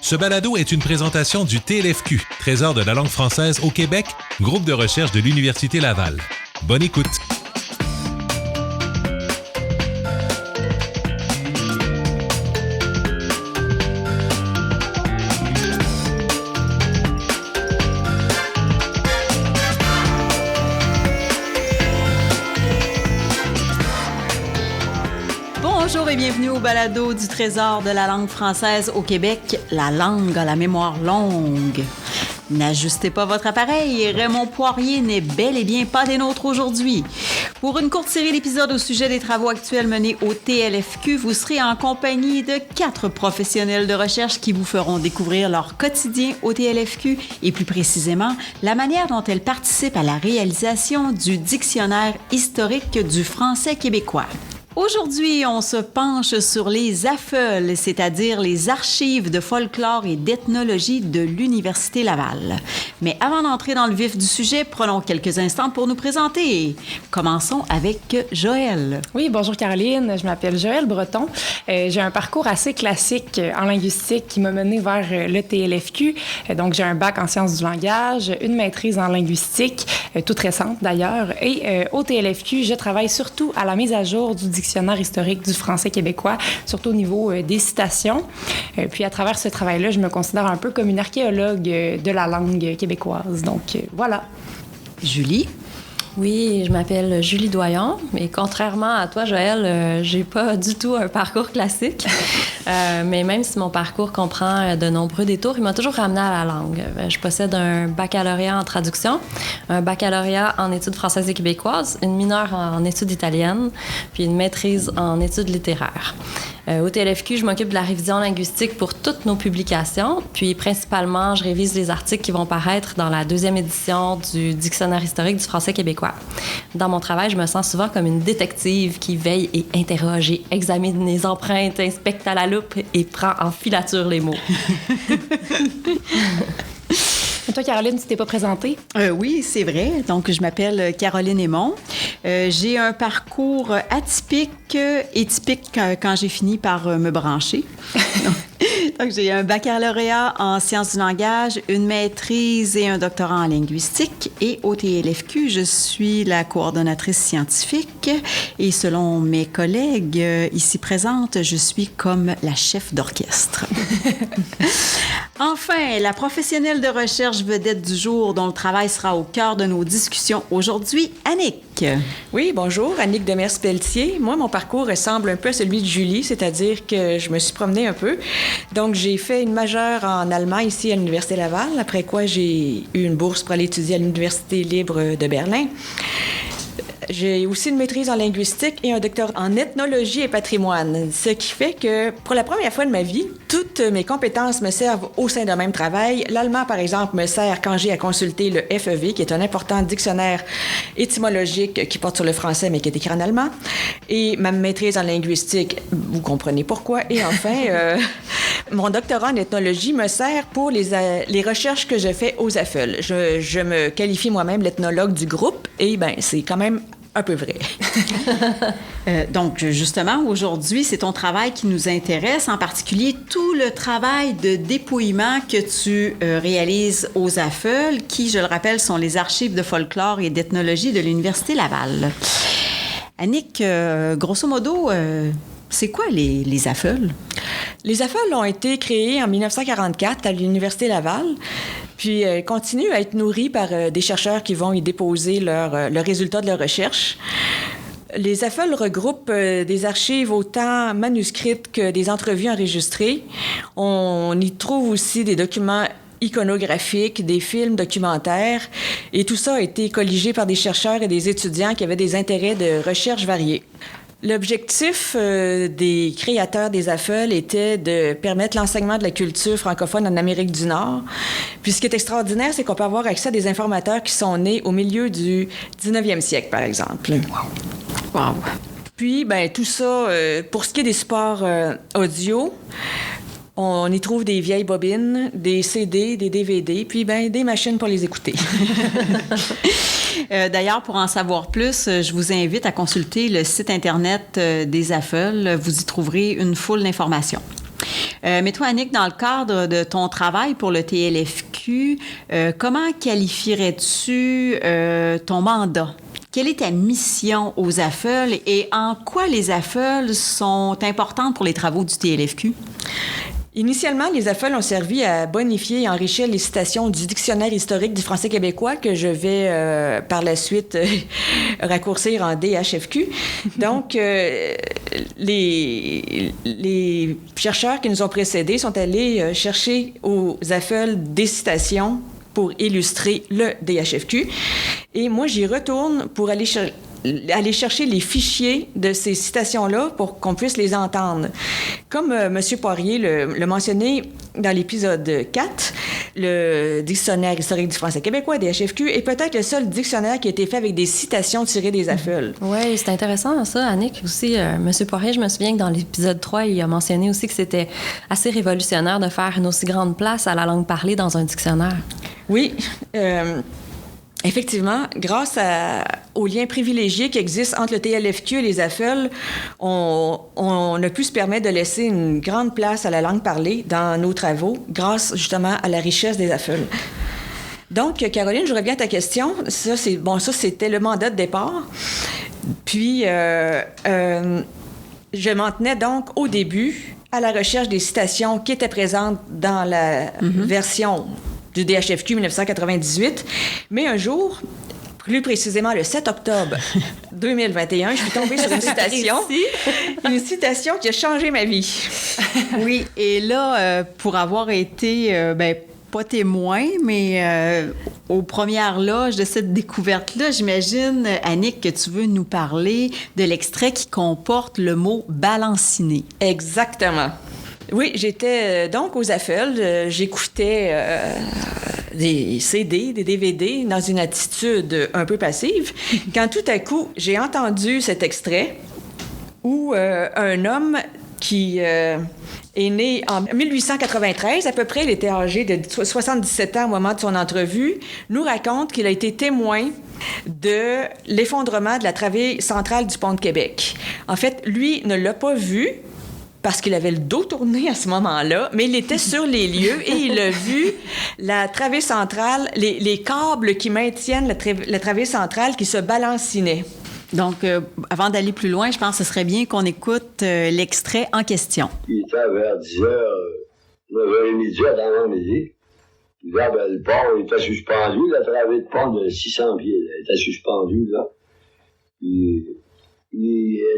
Ce balado est une présentation du TLFQ, Trésor de la langue française au Québec, groupe de recherche de l'Université Laval. Bonne écoute! Bonjour et bienvenue au balado du Trésor de la langue française au Québec, la langue à la mémoire longue. N'ajustez pas votre appareil, Raymond Poirier n'est bel et bien pas des nôtres aujourd'hui. Pour une courte série d'épisodes au sujet des travaux actuels menés au TLFQ, vous serez en compagnie de 4 professionnels de recherche qui vous feront découvrir leur quotidien au TLFQ et plus précisément la manière dont elles participent à la réalisation du dictionnaire historique du français québécois. Aujourd'hui, on se penche sur les AFEL, c'est-à-dire les archives de folklore et d'ethnologie de l'Université Laval. Mais avant d'entrer dans le vif du sujet, prenons quelques instants pour nous présenter. Commençons avec Joëlle. Oui, bonjour Caroline, je m'appelle Joëlle Breton. J'ai un parcours assez classique en linguistique qui m'a mené vers le TLFQ. Donc, j'ai un bac en sciences du langage, une maîtrise en linguistique, toute récente d'ailleurs. Et au TLFQ, je travaille surtout à la mise à jour du dictionnaire historique du français québécois, surtout au niveau des citations. Puis à travers ce travail-là, je me considère un peu comme une archéologue de la langue québécoise. Donc voilà. Julie? Oui, je m'appelle Julie Doyon, mais contrairement à toi, Joëlle, j'ai pas du tout un parcours classique. Mais même si mon parcours comprend de nombreux détours, il m'a toujours ramené à la langue. Je possède un baccalauréat en traduction, un baccalauréat en études françaises et québécoises, une mineure en études italiennes, puis une maîtrise en études littéraires. Au TLFQ, je m'occupe de la révision linguistique pour toutes nos publications, puis principalement, je révise les articles qui vont paraître dans la 2e édition du dictionnaire historique du français québécois. Dans mon travail, je me sens souvent comme une détective qui veille et interroge et examine les empreintes, inspecte à la loupe et prend en filature les mots. Et toi, Caroline, tu t'es pas présentée? Oui, c'est vrai. Donc, je m'appelle Caroline Aymon. J'ai un parcours atypique et typique quand j'ai fini par me brancher. Donc, j'ai un baccalauréat en sciences du langage, une maîtrise et un doctorat en linguistique. Et au TLFQ, je suis la coordonnatrice scientifique. Et selon mes collègues ici présentes, je suis comme la chef d'orchestre. Enfin, la professionnelle de recherche vedette du jour dont le travail sera au cœur de nos discussions aujourd'hui, Annick. Oui, bonjour, Annick Demers-Pelletier. Moi, mon parcours ressemble un peu à celui de Julie, c'est-à-dire que je me suis promenée un peu. Donc, j'ai fait une majeure en allemand ici à l'Université Laval, après quoi j'ai eu une bourse pour aller étudier à l'Université libre de Berlin. J'ai aussi une maîtrise en linguistique et un doctorat en ethnologie et patrimoine, ce qui fait que, pour la première fois de ma vie, toutes mes compétences me servent au sein d'un même travail. L'allemand, par exemple, me sert quand j'ai à consulter le FEV, qui est un important dictionnaire étymologique qui porte sur le français, mais qui est écrit en allemand. Et ma maîtrise en linguistique, vous comprenez pourquoi. Et enfin, mon doctorat en ethnologie me sert pour les recherches que je fais aux AFEL. Je me qualifie moi-même l'ethnologue du groupe, et bien, c'est quand même un peu vrai. Donc, justement, aujourd'hui, c'est ton travail qui nous intéresse, en particulier tout le travail de dépouillement que tu réalises aux AFEL, qui, je le rappelle, sont les archives de folklore et d'ethnologie de l'Université Laval. Annick, grosso modo, c'est quoi les AFEL? Les AFEL ont été créés en 1944 à l'Université Laval, puis continuent à être nourris par des chercheurs qui vont y déposer leurs résultats de leurs recherches. Les AFEL regroupent des archives autant manuscrites que des entrevues enregistrées. On y trouve aussi des documents iconographiques, des films documentaires, et tout ça a été colligé par des chercheurs et des étudiants qui avaient des intérêts de recherche variés. L'objectif des créateurs des AFEL était de permettre l'enseignement de la culture francophone en Amérique du Nord. Puis ce qui est extraordinaire, c'est qu'on peut avoir accès à des informateurs qui sont nés au milieu du 19e siècle, par exemple. Wow. Puis, ben tout ça, pour ce qui est des supports audio, on y trouve des vieilles bobines, des CD, des DVD, puis ben des machines pour les écouter. D'ailleurs, pour en savoir plus, je vous invite à consulter le site Internet des AFEL. Vous y trouverez une foule d'informations. Mais toi, Annick, dans le cadre de ton travail pour le TLFQ, comment qualifierais-tu ton mandat? Quelle est ta mission aux AFEL et en quoi les AFEL sont importantes pour les travaux du TLFQ? Initialement, les AFEL ont servi à bonifier et enrichir les citations du dictionnaire historique du français québécois que je vais par la suite raccourcir en DHFQ. Donc, les chercheurs qui nous ont précédés sont allés chercher aux AFEL des citations pour illustrer le DHFQ. Et moi, j'y retourne pour aller chercher les fichiers de ces citations-là pour qu'on puisse les entendre. Comme M. Poirier le mentionnait dans l'épisode 4, le dictionnaire historique du français québécois, DHFQ, est peut-être le seul dictionnaire qui a été fait avec des citations tirées des AFEL. Oui, c'est intéressant ça, Annick. Aussi, M. Poirier, je me souviens que dans l'épisode 3, il a mentionné aussi que c'était assez révolutionnaire de faire une aussi grande place à la langue parlée dans un dictionnaire. Oui, effectivement, grâce aux liens privilégiés qui existent entre le TLFQ et les AFEL, on a pu se permettre de laisser une grande place à la langue parlée dans nos travaux, grâce justement à la richesse des AFEL. Donc, Caroline, je reviens à ta question. Ça, c'était le mandat de départ. Puis, je m'en tenais donc au début à la recherche des citations qui étaient présentes dans la version du DHFQ 1998. Mais un jour, plus précisément le 7 octobre 2021, je suis tombée sur une citation qui a changé ma vie. Oui, et là, pour avoir été, pas témoin, mais aux premières loges de cette découverte-là, j'imagine, Annick, que tu veux nous parler de l'extrait qui comporte le mot « balanciné ». Exactement. Oui, j'étais donc aux AFEL. J'écoutais des CD, des DVD dans une attitude un peu passive, quand tout à coup, j'ai entendu cet extrait où un homme qui est né en 1893, à peu près, il était âgé de 77 ans au moment de son entrevue, nous raconte qu'il a été témoin de l'effondrement de la travée centrale du pont de Québec. En fait, lui ne l'a pas vu, parce qu'il avait le dos tourné à ce moment-là, mais il était sur les lieux et il a vu la travée centrale, les câbles qui maintiennent la travée centrale qui se balancinait. Donc, avant d'aller plus loin, je pense que ce serait bien qu'on écoute l'extrait en question. Il était vers 10h, 9h30 avant midi. Là, le pont était suspendu, la travée de pont de 600 pieds, là, était suspendue, là. Il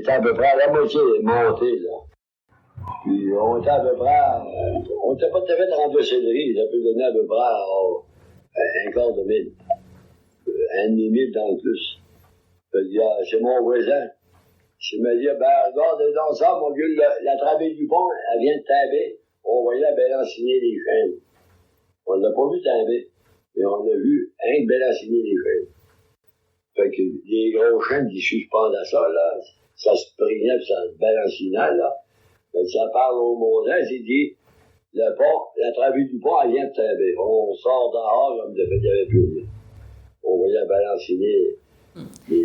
était à peu près à la moitié monté, là. Puis on était à peu près, on n'était pas tout à fait 32 céleri, ça peut donner à peu près un quart de mille, un demi-mille dans le plus. C'est mon voisin. Je me dis, regarde dans ça, mon vieux, la travée du pont, elle vient de tomber. On voyait la balanciner les chaînes. On l'a pas vu tomber, mais on a vu rien que balanciner les chaînes. Fait que les gros chaînes qui suspendent à ça, là, ça se prégnait puis ça se balancinait, là. Ça parle au mondain, c'est dit, le pont, la travée du pont, elle vient de tomber. On sort dehors comme de fait, il n'y avait plus rien. On voyait balanciner.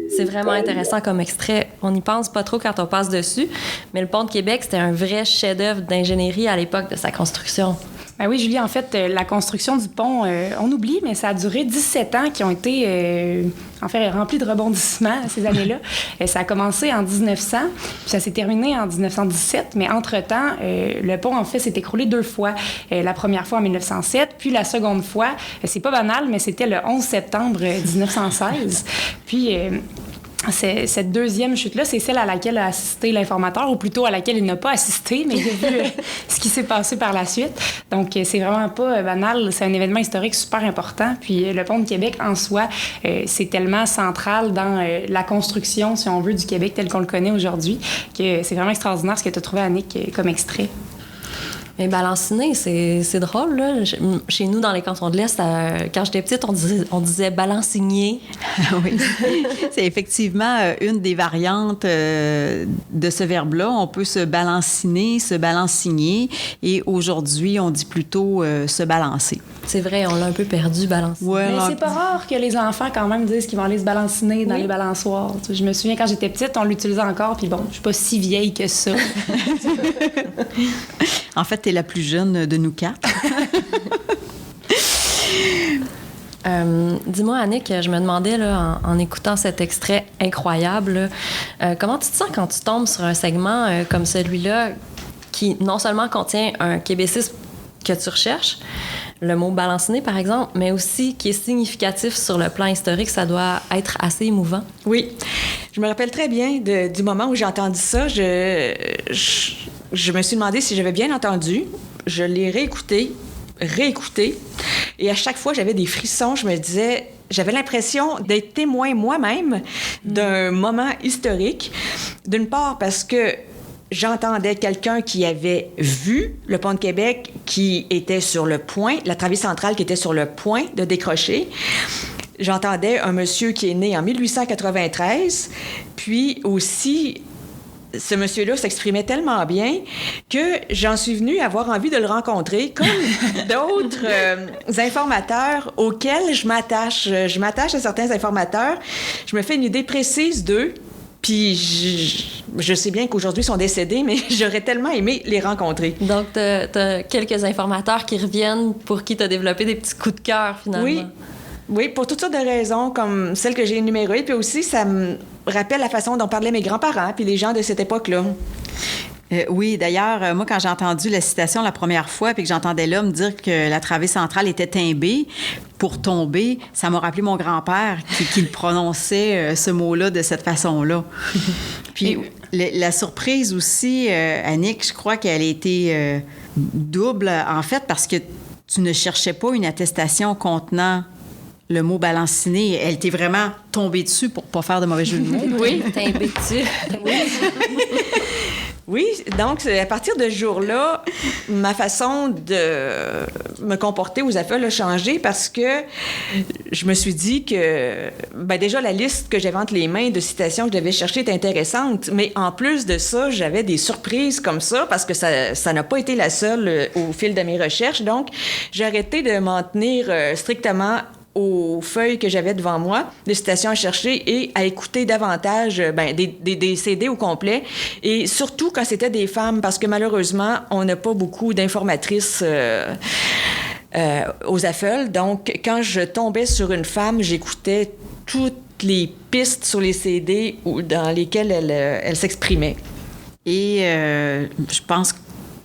C'est vraiment intéressant comme extrait. On n'y pense pas trop quand on passe dessus, mais le pont de Québec, c'était un vrai chef-d'œuvre d'ingénierie à l'époque de sa construction. Ben oui, Julie, en fait, la construction du pont, on oublie, mais ça a duré 17 ans qui ont été, remplis de rebondissements ces années-là. Ça a commencé en 1900, puis ça s'est terminé en 1917, mais entre-temps, le pont, en fait, s'est écroulé 2 fois. La première fois en 1907, puis la seconde fois, c'est pas banal, mais c'était le 11 septembre 1916. Puis... cette deuxième chute-là, c'est celle à laquelle a assisté l'informateur, ou plutôt à laquelle il n'a pas assisté, mais il a vu ce qui s'est passé par la suite. Donc, c'est vraiment pas banal. C'est un événement historique super important. Puis, le pont de Québec, en soi, c'est tellement central dans la construction, si on veut, du Québec tel qu'on le connaît aujourd'hui, que c'est vraiment extraordinaire ce que tu as trouvé, Annick, comme extrait. Mais balanciner, c'est drôle, là. Chez nous, dans les cantons de l'Est, quand j'étais petite, on disait balanciner. Oui, c'est effectivement une des variantes de ce verbe-là. On peut se balanciner, se balanciner, et aujourd'hui, on dit plutôt se balancer. C'est vrai, on l'a un peu perdu, balanciner. Ouais, Mais non, c'est pas rare que les enfants, quand même, disent qu'ils vont aller se balanciner dans les balançoires. Tu sais, je me souviens, quand j'étais petite, on l'utilisait encore, puis bon, je suis pas si vieille que ça. En fait, t'es la plus jeune de nous quatre. Dis-moi, Annick, je me demandais, là, en écoutant cet extrait incroyable, là, comment tu te sens quand tu tombes sur un segment comme celui-là qui non seulement contient un québécisme que tu recherches, le mot balanciner, par exemple, mais aussi qui est significatif sur le plan historique, ça doit être assez émouvant. Oui. Je me rappelle très bien du moment où j'ai entendu ça. Je me suis demandé si j'avais bien entendu. Je l'ai réécouté. Et à chaque fois, j'avais des frissons. Je me disais, j'avais l'impression d'être témoin moi-même d'un moment historique. D'une part, parce que j'entendais quelqu'un qui avait vu le pont de Québec qui était sur le point, la travée centrale qui était sur le point de décrocher. J'entendais un monsieur qui est né en 1893, puis aussi, ce monsieur-là s'exprimait tellement bien que j'en suis venue avoir envie de le rencontrer, comme d'autres informateurs auxquels je m'attache. Je m'attache à certains informateurs. Je me fais une idée précise d'eux. Puis je sais bien qu'aujourd'hui, ils sont décédés, mais j'aurais tellement aimé les rencontrer. Donc, t'as quelques informateurs qui reviennent pour qui t'as développé des petits coups de cœur, finalement. Oui, pour toutes sortes de raisons, comme celles que j'ai énumérées. Puis aussi, ça me rappelle la façon dont parlaient mes grands-parents puis les gens de cette époque-là. Oui, d'ailleurs, moi, quand j'ai entendu la citation la première fois puis que j'entendais l'homme dire que la travée centrale était timbée pour tomber, ça m'a rappelé mon grand-père qui prononçait ce mot-là de cette façon-là. Puis la surprise aussi, Annick, je crois qu'elle a été double, en fait, parce que tu ne cherchais pas une attestation contenant le mot balanciner. Elle t'est vraiment tombée dessus pour pas faire de mauvais jeu de mots. Oui, tombée dessus. Oui, donc à partir de ce jour-là, ma façon de me comporter aux affaires a changé parce que je me suis dit que déjà la liste que j'avais entre les mains de citations que je devais chercher était intéressante, mais en plus de ça, j'avais des surprises comme ça parce que ça n'a pas été la seule au fil de mes recherches. Donc, j'ai arrêté de m'en tenir strictement aux feuilles que j'avais devant moi, des citations à chercher et à écouter davantage des CD au complet. Et surtout quand c'était des femmes, parce que malheureusement, on n'a pas beaucoup d'informatrices aux AFEL. Donc, quand je tombais sur une femme, j'écoutais toutes les pistes sur les CD dans lesquelles elle s'exprimait. Et je pense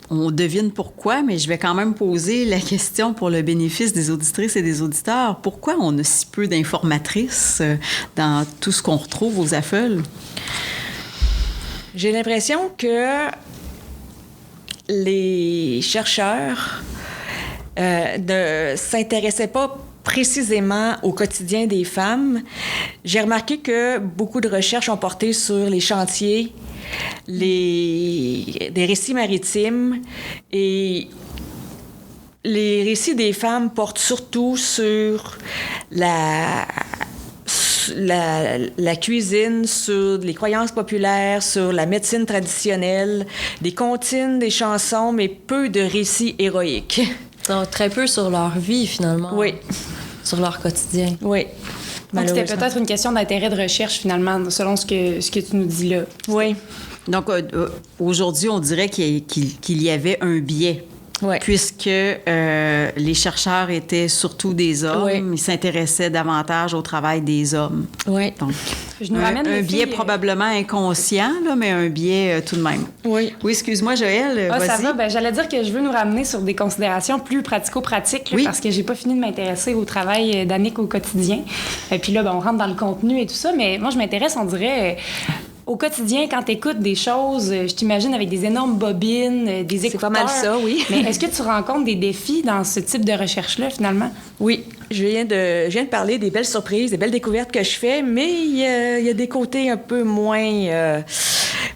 on devine pourquoi, mais je vais quand même poser la question pour le bénéfice des auditrices et des auditeurs. Pourquoi on a si peu d'informatrices dans tout ce qu'on retrouve aux AFEL? J'ai l'impression que les chercheurs ne s'intéressaient pas précisément au quotidien des femmes. J'ai remarqué que beaucoup de recherches ont porté sur les chantiers, des récits maritimes, et les récits des femmes portent surtout sur la cuisine, sur les croyances populaires, sur la médecine traditionnelle, des comptines, des chansons, mais peu de récits héroïques. Donc, très peu sur leur vie, finalement. Oui. Sur leur quotidien. Oui. Donc, c'était peut-être une question d'intérêt de recherche, finalement, selon ce que tu nous dis là. Oui. Donc, aujourd'hui, on dirait qu'il y avait un biais. Ouais. Puisque les chercheurs étaient surtout des hommes, ouais. Ils s'intéressaient davantage au travail des hommes. Oui. Donc, je nous ramène un biais probablement inconscient, là, mais un biais tout de même. Oui. Oui, excuse-moi, Joëlle, vas-y. Ça va. J'allais dire que je veux nous ramener sur des considérations plus pratico-pratiques, là, parce que j'ai pas fini de m'intéresser au travail d'Annick au quotidien. Et puis là, on rentre dans le contenu et tout ça, mais moi, je m'intéresse, on dirait... Au quotidien, quand tu écoutes des choses, je t'imagine avec des énormes bobines, des écouteurs. C'est pas mal ça, oui. Mais est-ce que tu rencontres des défis dans ce type de recherche-là, finalement? Oui. Je viens de parler des belles surprises, des belles découvertes que je fais, mais il y a des côtés un peu moins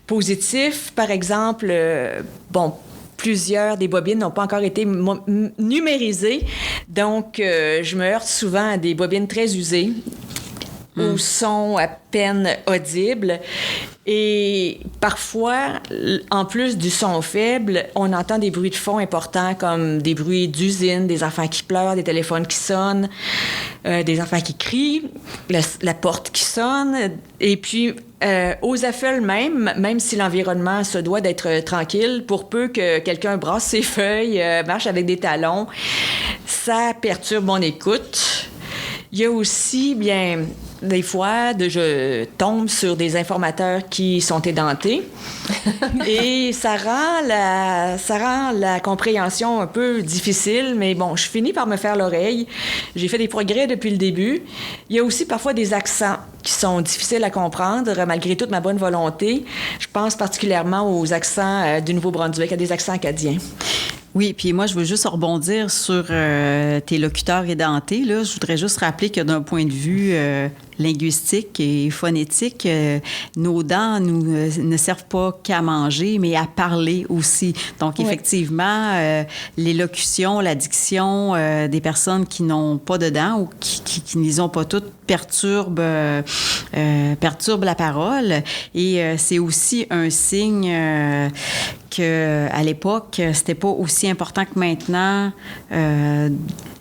positifs. Par exemple, plusieurs des bobines n'ont pas encore été numérisées. Donc, je me heurte souvent à des bobines très usées. au son à peine audible. Et parfois, en plus du son faible, on entend des bruits de fond importants comme des bruits d'usine, des enfants qui pleurent, des téléphones qui sonnent, des enfants qui crient, la porte qui sonne. Et puis, aux affeuilles même si l'environnement se doit d'être tranquille, pour peu que quelqu'un brasse ses feuilles, marche avec des talons, ça perturbe mon écoute. Il y a aussi, bien, des fois, je tombe sur des informateurs qui sont édentés et ça rend la compréhension un peu difficile, mais bon, je finis par me faire l'oreille. J'ai fait des progrès depuis le début. Il y a aussi parfois des accents qui sont difficiles à comprendre, malgré toute ma bonne volonté. Je pense particulièrement aux accents du Nouveau-Brunswick, à des accents acadiens. Oui, puis moi, je veux juste rebondir sur tes locuteurs édentés. Là. Je voudrais juste rappeler que d'un point de vue linguistique et phonétique, nos dents ne servent pas qu'à manger, mais à parler aussi. Donc, effectivement, l'élocution, la diction des personnes qui n'ont pas de dents ou qui ne les ont pas toutes perturbe la parole. Et c'est aussi un signe qu'à l'époque, c'était pas aussi important que maintenant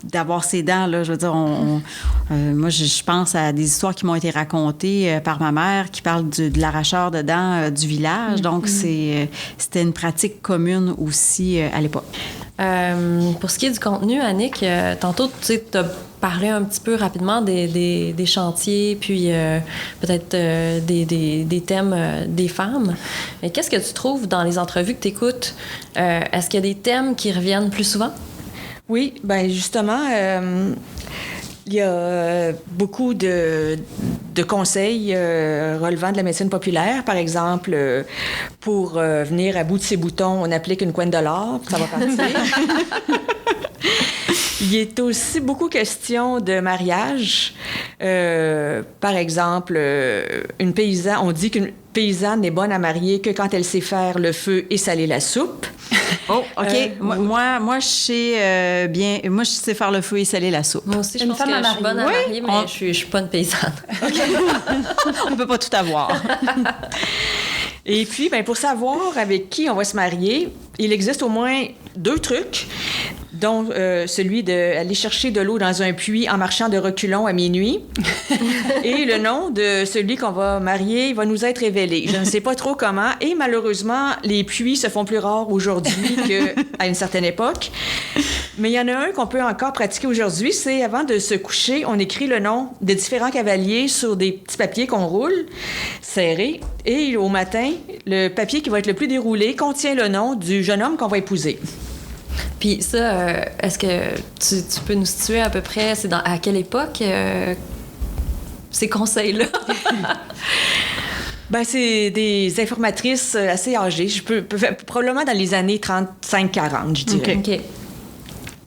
d'avoir ses dents. Là. Je veux dire, moi, je pense à des histoires qui m'ont été racontées par ma mère qui parlent de l'arracheur de dents du village. Donc, c'était une pratique commune aussi à l'époque. Pour ce qui est du contenu, Annick, tantôt, tu as parlé un petit peu rapidement des chantiers, puis peut-être des thèmes des femmes. Mais qu'est-ce que tu trouves dans les entrevues que tu écoutes? Est-ce qu'il y a des thèmes qui reviennent plus souvent? Oui, bien justement, il y a beaucoup de conseils relevant de la médecine populaire. Par exemple, pour venir à bout de ses boutons, on applique une couenne de l'or, ça va partir. Il est aussi beaucoup question de mariage. Par exemple, on dit qu'une paysanne n'est bonne à marier que quand elle sait faire le feu et saler la soupe. Oh, OK. Moi, je sais moi, je sais faire le feu et saler la soupe. Moi aussi, je pense que je suis bonne à marier, mais je suis pas une paysanne. On peut pas tout avoir. Et puis, ben, pour savoir avec qui on va se marier, il existe au moins 2 trucs, dont celui d'aller chercher de l'eau dans un puits en marchant de reculons à minuit. Et le nom de celui qu'on va marier va nous être révélé. Je ne sais pas trop comment. Et malheureusement, les puits se font plus rares aujourd'hui qu'à une certaine époque. Mais il y en a un qu'on peut encore pratiquer aujourd'hui, c'est avant de se coucher, on écrit le nom des différents cavaliers sur des petits papiers qu'on roule, serrés. Et au matin, le papier qui va être le plus déroulé contient le nom du jeune homme qu'on va épouser. Puis ça, est-ce que tu peux nous situer à peu près, à quelle époque ces conseils-là? Ben, c'est des informatrices assez âgées. Probablement dans les années 35-40, je dirais. OK.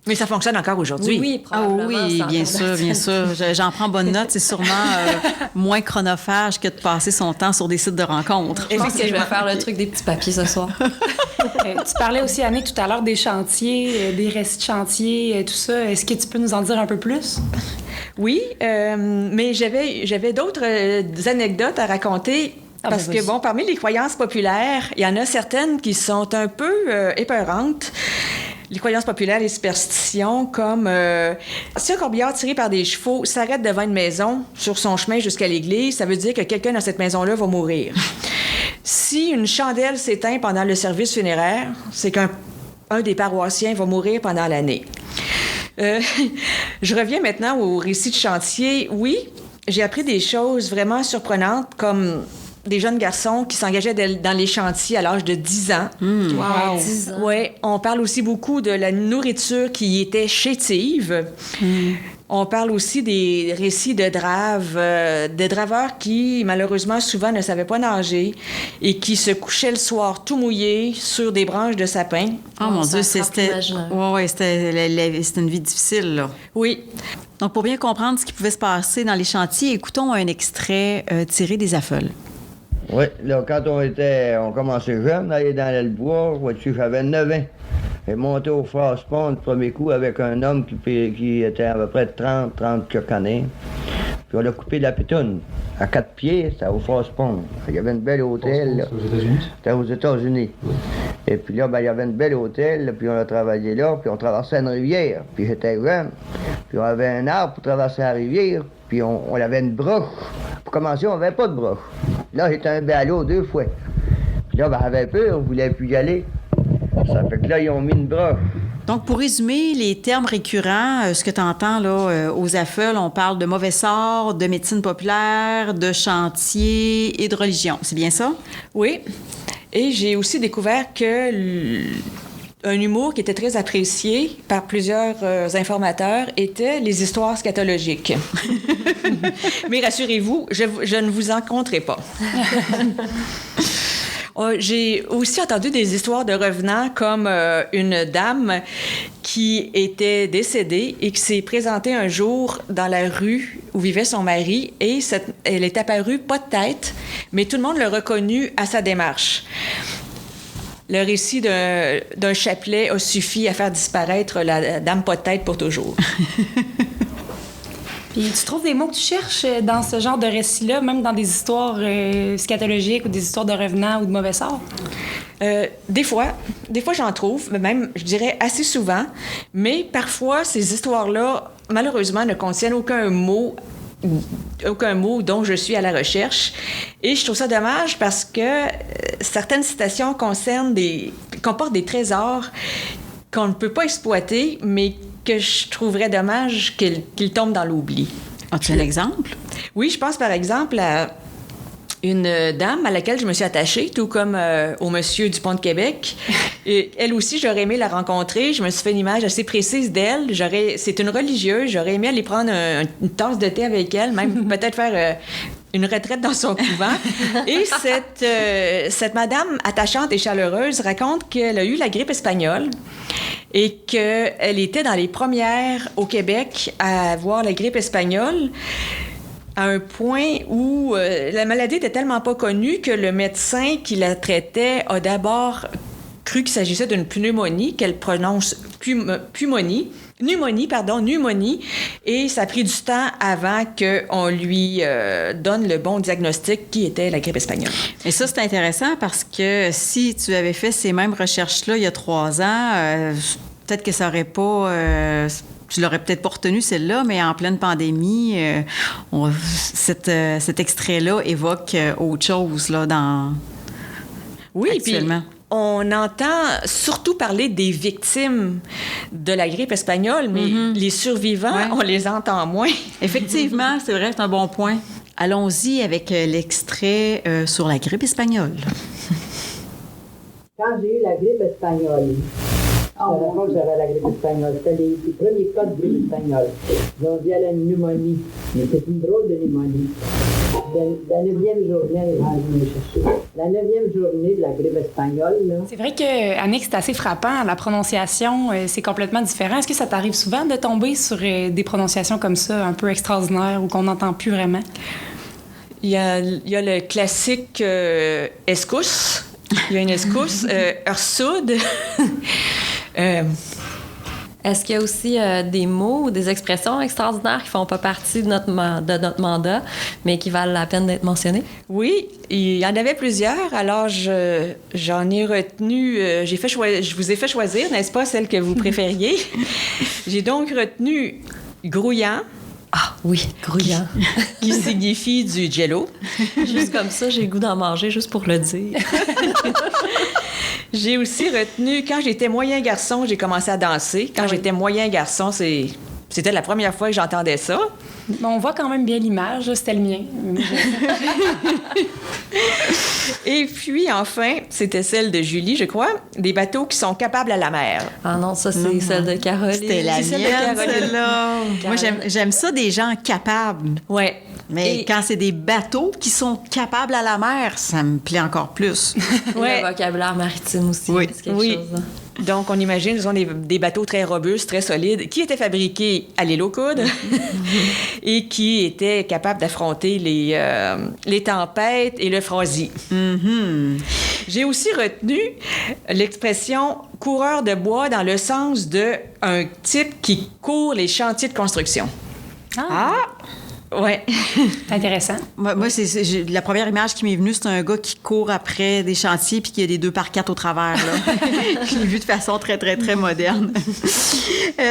Mais ça fonctionne encore aujourd'hui. Oui, probablement. Oui, bien sûr, bien sûr. J'en prends bonne note. C'est sûrement moins chronophage que de passer son temps sur des sites de rencontres. Je pense que je vais faire le truc des petits papiers ce soir. Tu parlais aussi, Annick, tout à l'heure des chantiers, des récits de chantiers, tout ça. Est-ce que tu peux nous en dire un peu plus? Oui, mais j'avais d'autres anecdotes à raconter. Parce que, bon, parmi les croyances populaires, il y en a certaines qui sont un peu épeurantes. Les croyances populaires, les superstitions, comme si un corbillard tiré par des chevaux s'arrête devant une maison sur son chemin jusqu'à l'église, ça veut dire que quelqu'un dans cette maison-là va mourir. Si une chandelle s'éteint pendant le service funéraire, c'est qu'un des paroissiens va mourir pendant l'année. Je reviens maintenant au récit de chantier. Oui, j'ai appris des choses vraiment surprenantes, comme des jeunes garçons qui s'engageaient dans les chantiers à l'âge de 10 ans. Wow! 10 ans. Oui, on parle aussi beaucoup de la nourriture qui était chétive. On parle aussi des récits de draveurs qui, malheureusement, souvent ne savaient pas nager et qui se couchaient le soir tout mouillés sur des branches de sapin. Oh mon Dieu, c'était une vie difficile, là. Oui. Donc, pour bien comprendre ce qui pouvait se passer dans les chantiers, écoutons un extrait tiré des Affeuilles. Oui, là, quand on commençait jeune à aller dans le bois, vois-tu, j'avais 9 ans. J'ai monté au Frost Pond le premier coup avec un homme qui était à peu près de 30 quelques années. puis on a coupé la pitoune. À 4 pieds, c'était au Frost-Pond. Il y avait une belle hôtel. Là. Aux États-Unis? C'était aux États-Unis. Oui. Et puis là, il y avait une belle hôtel, là, puis on a travaillé là, puis on traversait une rivière. Puis j'étais jeune. Puis on avait un arbre pour traverser la rivière, puis on avait une broche. Pour commencer, on n'avait pas de broche. Là, j'étais un ballot 2 fois. Puis là, on avait peur, on voulait plus y aller. Ça fait que là, ils ont mis une broche. Donc, pour résumer les termes récurrents, ce que tu entends là, aux AFEL, on parle de mauvais sort, de médecine populaire, de chantier et de religion. C'est bien ça? Oui. Et j'ai aussi découvert que un humour qui était très apprécié par plusieurs informateurs était les histoires scatologiques. Mais rassurez-vous, je ne vous en conterai pas. J'ai aussi entendu des histoires de revenants comme une dame qui était décédée et qui s'est présentée un jour dans la rue où vivait son mari et elle est apparue pas de tête, mais tout le monde l'a reconnue à sa démarche. Le récit d'un chapelet a suffi à faire disparaître la dame pas de tête pour toujours. Puis tu trouves des mots que tu cherches dans ce genre de récit-là, même dans des histoires scatologiques ou des histoires de revenants ou de mauvais sorts? Des fois j'en trouve, même, je dirais, assez souvent. Mais parfois, ces histoires-là, malheureusement, ne contiennent aucun mot dont je suis à la recherche. Et je trouve ça dommage parce que certaines citations comportent des trésors qu'on ne peut pas exploiter, mais que je trouverais dommage qu'ils tombent dans l'oubli. As-tu un exemple? Oui, je pense par exemple à une dame à laquelle je me suis attachée, tout comme au monsieur du Pont de Québec. Et elle aussi, j'aurais aimé la rencontrer. Je me suis fait une image assez précise d'elle. C'est une religieuse. J'aurais aimé aller prendre une tasse de thé avec elle, même peut-être faire une retraite dans son couvent. Et cette madame attachante et chaleureuse raconte qu'elle a eu la grippe espagnole et qu'elle était dans les premières au Québec à avoir la grippe espagnole, à un point où la maladie était tellement pas connue que le médecin qui la traitait a d'abord cru qu'il s'agissait d'une pneumonie, qu'elle prononce pneumonie, et ça a pris du temps avant qu'on lui donne le bon diagnostic qui était la grippe espagnole. Et ça, c'est intéressant parce que si tu avais fait ces mêmes recherches-là il y a 3 ans, peut-être que ça aurait pas... tu l'aurais peut-être pas retenu, celle-là, mais en pleine pandémie, cet extrait-là évoque autre chose là, actuellement. Puis on entend surtout parler des victimes de la grippe espagnole, mais les survivants, on les entend moins. Effectivement, c'est vrai, c'est un bon point. Allons-y avec l'extrait sur la grippe espagnole. Quand j'ai eu la grippe espagnole, j'avais la grippe espagnole. C'était les premiers cas de grippe espagnole. Ils ont dit à la pneumonie, mais c'est une drôle de pneumonie. La 9e journée, la 9e journée de la grippe espagnole. Là. C'est vrai que, Annick, c'est assez frappant. La prononciation, c'est complètement différent. Est-ce que ça t'arrive souvent de tomber sur des prononciations comme ça, un peu extraordinaires ou qu'on n'entend plus vraiment? Il y a le classique escousse. Il y a une escousse, Ursud. Est-ce qu'il y a aussi des mots ou des expressions extraordinaires qui ne font pas partie de notre mandat, mais qui valent la peine d'être mentionnés? Oui, il y en avait plusieurs. Alors, j'en ai retenu... je vous ai fait choisir, n'est-ce pas, celle que vous préfériez? J'ai donc retenu grouillant. Ah oui, grouillant. Qui signifie du jello. Juste comme ça, j'ai le goût d'en manger, juste pour le dire. J'ai aussi retenu, quand j'étais moyen garçon, j'ai commencé à danser. Quand j'étais moyen garçon, c'était la première fois que j'entendais ça. On voit quand même bien l'image, c'était le mien. Et puis, enfin, c'était celle de Julie, je crois, des bateaux qui sont capables à la mer. Ah non, ça, c'est celle de Caroline. C'était la mienne, celle-là. Moi, j'aime ça, des gens capables. Ouais. Mais quand c'est des bateaux qui sont capables à la mer, ça me plaît encore plus. Ouais. Le vocabulaire maritime aussi. Oui. C'est quelque chose. Hein. Donc, on imagine, ce sont des bateaux très robustes, très solides, qui étaient fabriqués à l'île aux coudes et qui étaient capables d'affronter les tempêtes et le froisi. Mm-hmm. J'ai aussi retenu l'expression « coureur de bois » dans le sens d'un type qui court les chantiers de construction. Ah! Ouais. C'est intéressant. Moi, la première image qui m'est venue, c'est un gars qui court après des chantiers puis qui a des 2x4 au travers. Là. Je l'ai vu de façon très, très, très moderne.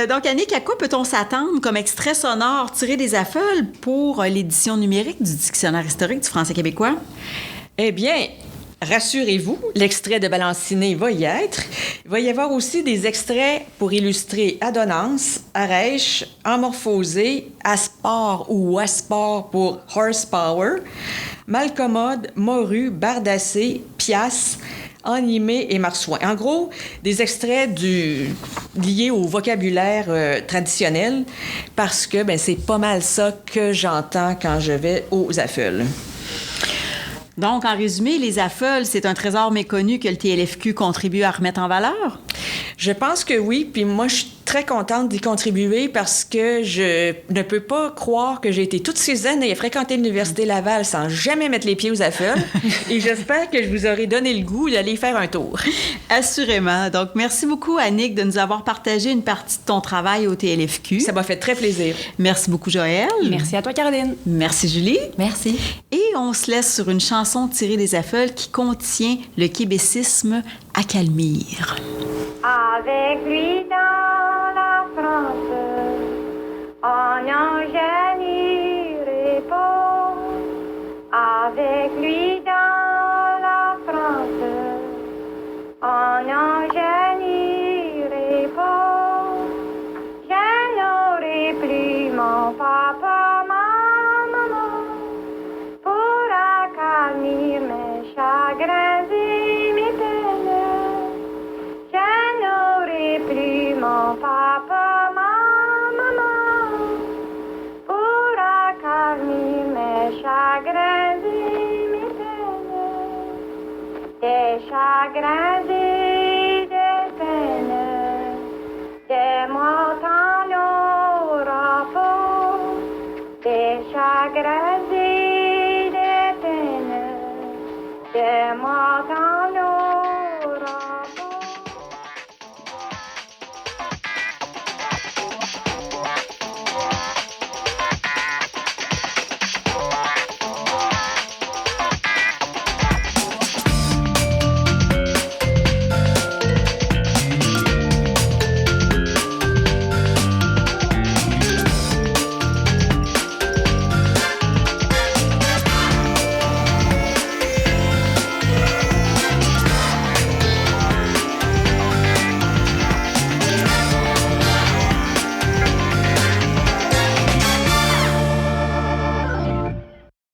Donc, Annick, à quoi peut-on s'attendre comme extrait sonore tiré des affeuilles pour l'édition numérique du Dictionnaire historique du français québécois? Eh bien, rassurez-vous, l'extrait de Balancinée va y être. Il va y avoir aussi des extraits pour illustrer adonnance, arèche, amorphosé, asport ou asport pour horsepower, malcommode, morue, bardacé, piace, animé et marsouin. En gros, des extraits liés au vocabulaire traditionnel parce que c'est pas mal ça que j'entends quand je vais aux affeuilles. Donc, en résumé, les affeuilles, c'est un trésor méconnu que le TLFQ contribue à remettre en valeur? Je pense que oui, puis moi, je suis très contente d'y contribuer parce que je ne peux pas croire que j'ai été toutes ces années à fréquenter l'Université Laval sans jamais mettre les pieds aux affeuilles. Et j'espère que je vous aurai donné le goût d'aller faire un tour. Assurément. Donc, merci beaucoup, Annick, de nous avoir partagé une partie de ton travail au TLFQ. Ça m'a fait très plaisir. Merci beaucoup, Joël. Merci à toi, Caroline. Merci, Julie. Merci. Et on se laisse sur une chanson tirée des affeuilles qui contient le québécisme à Calmire. Avec lui dans la France, on n'en génirait pas. Avec lui dans la France, on n'en